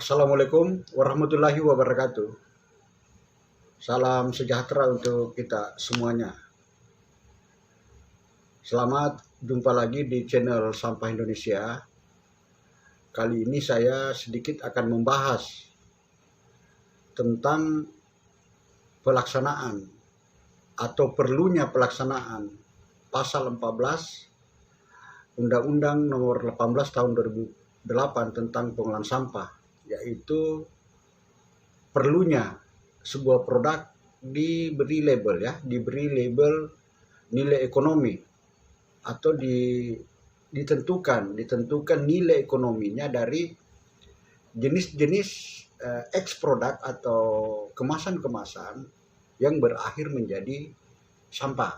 Assalamualaikum warahmatullahi wabarakatuh. Salam sejahtera untuk kita semuanya. Selamat jumpa lagi di channel Sampah Indonesia. Kali ini saya sedikit akan membahas tentang pelaksanaan atau perlunya pelaksanaan pasal 14 Undang-Undang Nomor 18 Tahun 2008 tentang pengolahan sampah, yaitu perlunya sebuah produk diberi label nilai ekonomi atau ditentukan nilai ekonominya dari jenis-jenis eks produk atau kemasan-kemasan yang berakhir menjadi sampah.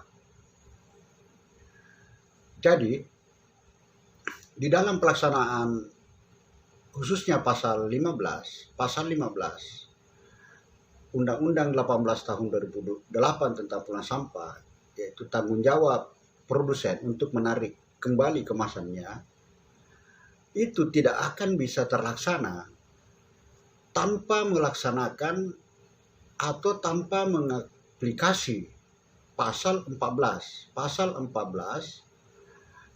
Jadi di dalam pelaksanaan khususnya pasal 15 Undang-Undang 18 Tahun 2008 tentang pengolahan sampah, yaitu tanggung jawab produsen untuk menarik kembali kemasannya, itu tidak akan bisa terlaksana tanpa melaksanakan atau tanpa mengaplikasi pasal 14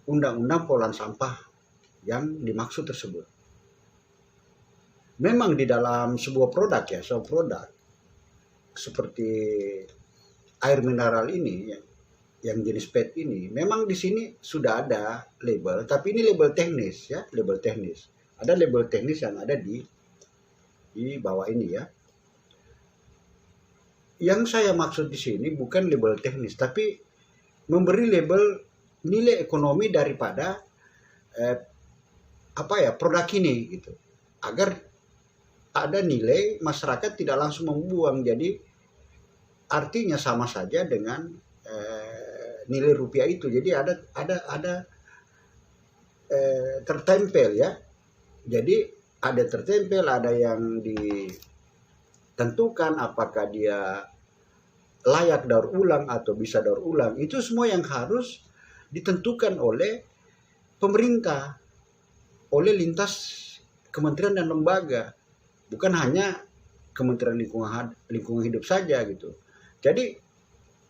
Undang-Undang Pengolahan Sampah yang dimaksud tersebut. Memang di dalam sebuah produk seperti air mineral ini yang jenis PET ini, memang di sini sudah ada label, tapi ini label teknis. Ada label teknis yang ada di bawah ini ya. Yang saya maksud di sini bukan label teknis, tapi memberi label nilai ekonomi daripada produk ini gitu. Agar ada nilai, masyarakat tidak langsung membuang, jadi artinya sama saja dengan nilai rupiah itu. Jadi ada tertempel ya. Jadi ada tertempel, ada yang ditentukan apakah dia layak daur ulang atau bisa daur ulang. Itu semua yang harus ditentukan oleh pemerintah, oleh lintas kementerian dan lembaga, bukan hanya Kementerian Lingkungan Hidup saja gitu. Jadi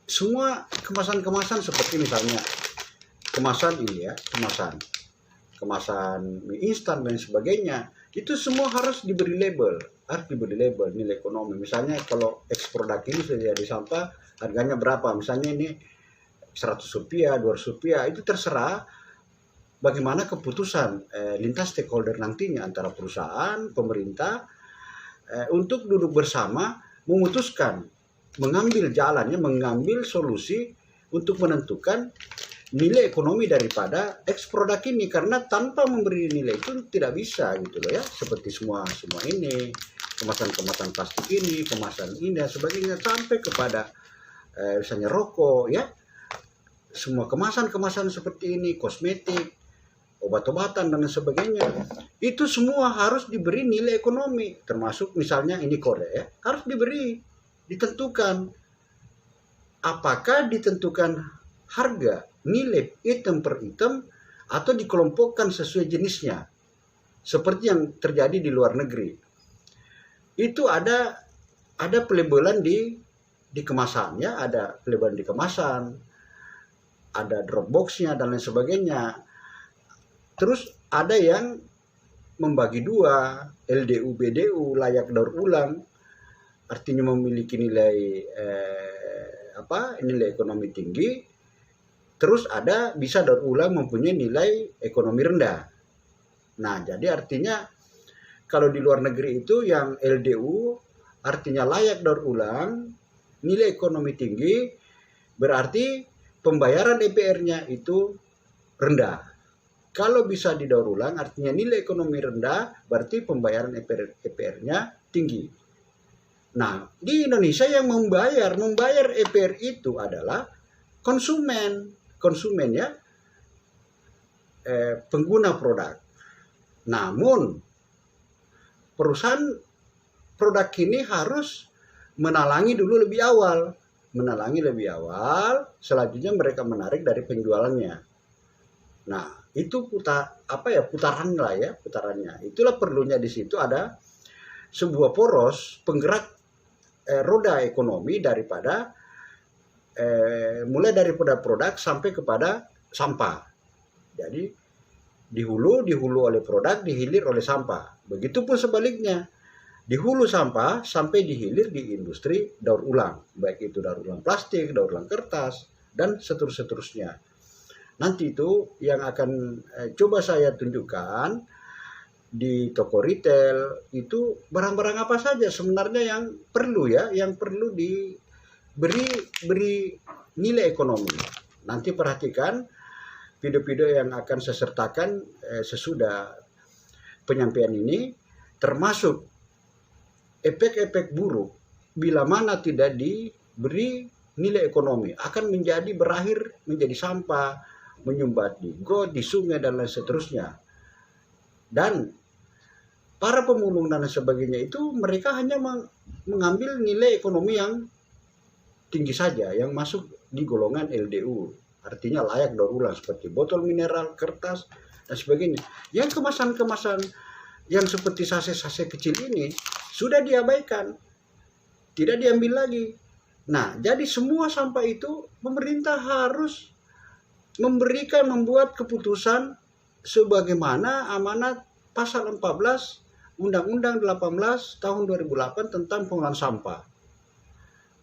semua kemasan-kemasan seperti misalnya kemasan ini ya, kemasan mie instan dan sebagainya, itu semua harus diberi label nilai ekonomi. Misalnya kalau eks produk ini sudah jadi sampah, harganya berapa? Misalnya ini Rp100, Rp200, itu terserah bagaimana keputusan lintas stakeholder nantinya antara perusahaan, pemerintah, untuk duduk bersama memutuskan, mengambil solusi untuk menentukan nilai ekonomi daripada eks produk ini. Karena tanpa memberi nilai itu tidak bisa gitu loh ya, seperti semua ini, kemasan plastik ini, kemasan ini dan sebagainya, sampai kepada misalnya rokok ya, semua kemasan seperti ini, kosmetik, obat-obatan dan sebagainya, itu semua harus diberi nilai ekonomi. Termasuk misalnya ini Korea, harus ditentukan apakah ditentukan harga nilai item per item atau dikelompokkan sesuai jenisnya, seperti yang terjadi di luar negeri. Itu ada pelabelan di kemasannya, ada pelabelan di kemasan, ada dropboxnya dan lain sebagainya. Terus ada yang membagi dua, LDU, BDU, layak daur ulang, artinya memiliki nilai nilai ekonomi tinggi. Terus ada bisa daur ulang mempunyai nilai ekonomi rendah. Nah, jadi artinya kalau di luar negeri itu yang LDU artinya layak daur ulang, nilai ekonomi tinggi, berarti pembayaran EPR-nya itu rendah. Kalau bisa didaur ulang artinya nilai ekonomi rendah, berarti pembayaran EPR-nya tinggi. Nah, di Indonesia yang membayar EPR itu adalah konsumen ya, pengguna produk. Namun perusahaan produk ini harus menalangi lebih awal, selanjutnya mereka menarik dari penjualannya. Nah, itu putarannya. Itulah perlunya di situ ada sebuah poros penggerak roda ekonomi daripada mulai daripada produk sampai kepada sampah. Jadi di hulu oleh produk, di hilir oleh sampah. Begitupun sebaliknya, di hulu sampah sampai di hilir di industri daur ulang, baik itu daur ulang plastik, daur ulang kertas, dan seterusnya. Nanti itu yang akan coba saya tunjukkan di toko retail itu barang-barang apa saja sebenarnya yang perlu beri nilai ekonomi. Nanti perhatikan video-video yang akan saya sertakan sesudah penyampaian ini, termasuk efek-efek buruk bila mana tidak diberi nilai ekonomi akan berakhir menjadi sampah, menyumbat di got, di sungai, dan lain seterusnya. Dan para pemulung dan sebagainya itu mereka hanya mengambil nilai ekonomi yang tinggi saja, yang masuk di golongan LDU, artinya layak daur ulang, seperti botol mineral, kertas, dan sebagainya. Yang kemasan-kemasan yang seperti sase-sase kecil ini sudah diabaikan, tidak diambil lagi. Nah, jadi semua sampah itu pemerintah harus membuat keputusan sebagaimana amanat pasal 14 Undang-Undang 18 tahun 2008 tentang pengelolaan sampah.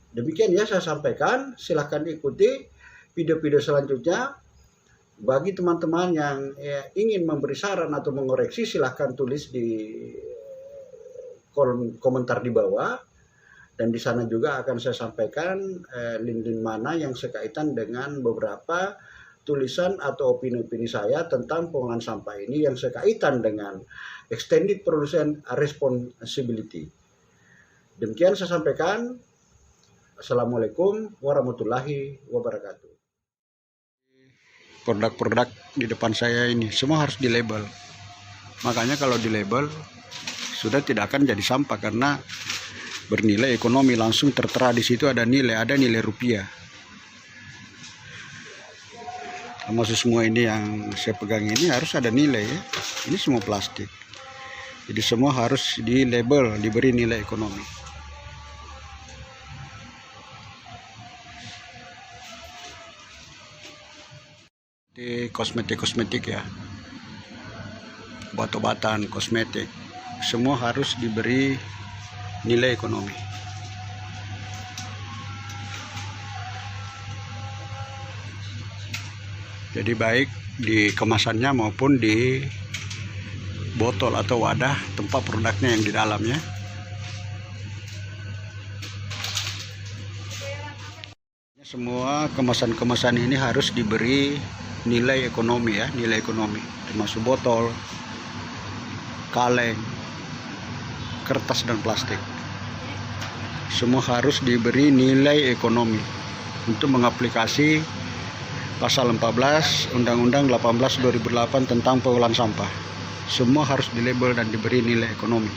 Demikian ya saya sampaikan, silahkan ikuti video-video selanjutnya. Bagi teman-teman yang ingin memberi saran atau mengoreksi, silahkan tulis di kolom komentar di bawah. Dan di sana juga akan saya sampaikan link-link mana yang sekaitan dengan beberapa tulisan atau opini-opini saya tentang pengelolaan sampah ini yang sekaitan dengan extended production responsibility. Demikian saya sampaikan. Assalamualaikum warahmatullahi wabarakatuh. Produk-produk di depan saya ini semua harus dilabel. Makanya kalau dilabel sudah tidak akan jadi sampah karena bernilai ekonomi, langsung tertera di situ ada nilai rupiah. Termasuk semua ini yang saya pegang ini harus ada nilai ya. Ini semua plastik. Jadi semua harus dilabel, diberi nilai ekonomi. Di kosmetik ya, obat-obatan, kosmetik, semua harus diberi nilai ekonomi. Jadi baik di kemasannya maupun di botol atau wadah tempat produknya yang di dalamnya. Semua kemasan-kemasan ini harus diberi nilai ekonomi ya, nilai ekonomi, termasuk botol, kaleng, kertas dan plastik. Semua harus diberi nilai ekonomi untuk mengaplikasi pasal 14 Undang-Undang 18 2008 tentang pengelolaan sampah. Semua harus dilabel dan diberi nilai ekonomi.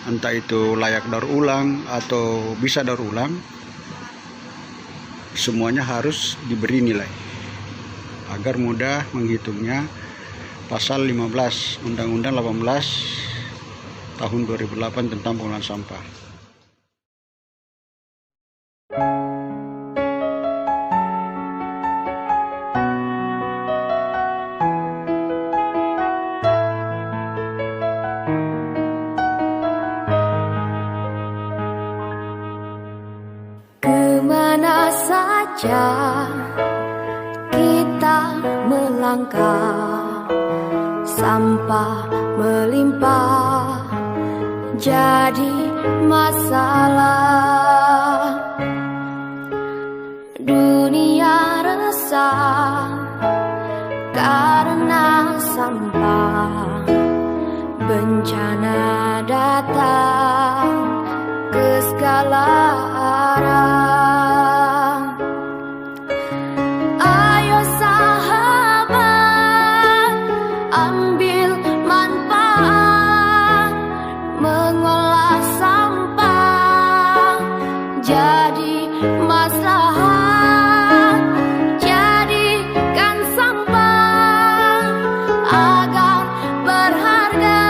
Entah itu layak daur ulang atau bisa daur ulang, semuanya harus diberi nilai agar mudah menghitungnya. Pasal 15 Undang-Undang 18 tahun 2008 tentang pengelolaan sampah. Kemana saja kita melangkah, sampah melimpah jadi masalah. Dunia resah karena sampah, bencana datang ke segala arah. Ayo sahabat, ambil manfaat, mengolah sampah jadi maslahat. Jadikan sampah agar berharga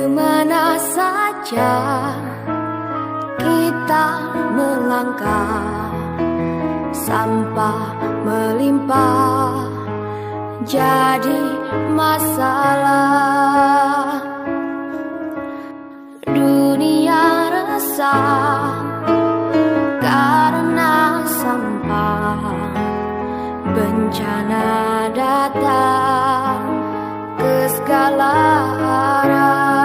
kemana saja kita melangkah, sampah melimpah jadi masalah. Dunia resah karena sampah, bencana datang ke segala arah.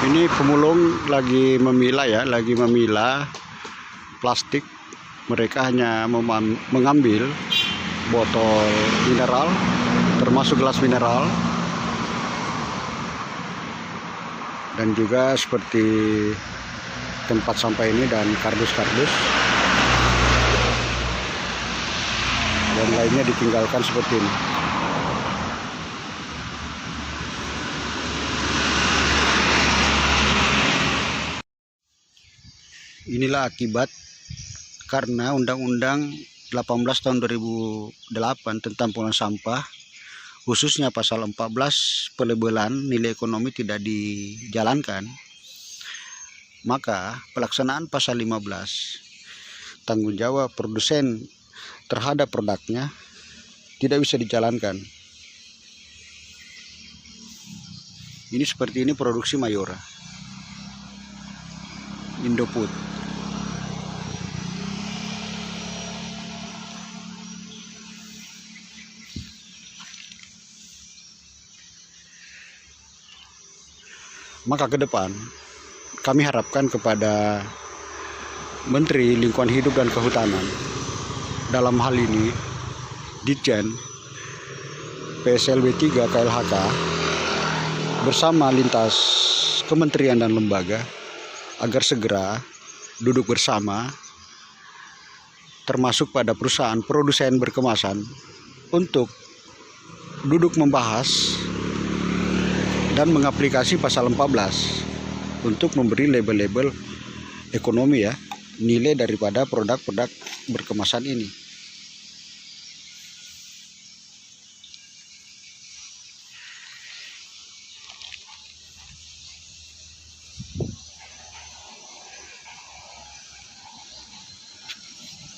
Ini pemulung lagi memilah plastik. Mereka hanya mengambil botol mineral, termasuk gelas mineral, dan juga seperti tempat sampah ini dan kardus-kardus, dan lainnya ditinggalkan seperti ini. Inilah akibat karena Undang-Undang 18 tahun 2008 tentang pengelolaan sampah, khususnya pasal 14 pelabelan nilai ekonomi tidak dijalankan. Maka pelaksanaan pasal 15 tanggung jawab produsen terhadap produknya tidak bisa dijalankan. Ini seperti ini produksi Mayora, Indofood. Maka ke depan kami harapkan kepada Menteri Lingkungan Hidup dan Kehutanan, dalam hal ini Ditjen PSLB 3 KLHK bersama lintas kementerian dan lembaga, agar segera duduk bersama, termasuk pada perusahaan produsen berkemasan, untuk duduk membahas dan mengaplikasi pasal 14 untuk memberi label-label ekonomi nilai daripada produk-produk berkemasan ini.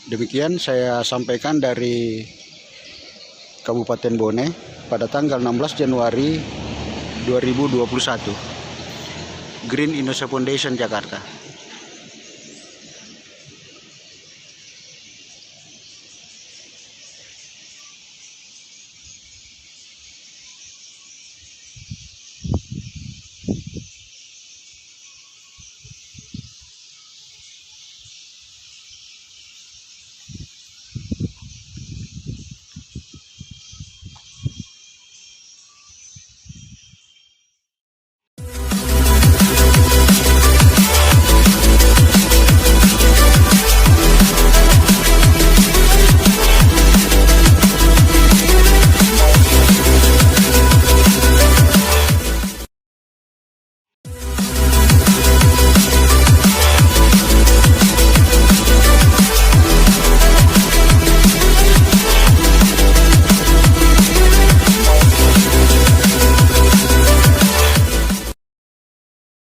Demikian saya sampaikan dari Kabupaten Bone pada tanggal 16 Januari 2021. Green Indonesia Foundation, Jakarta.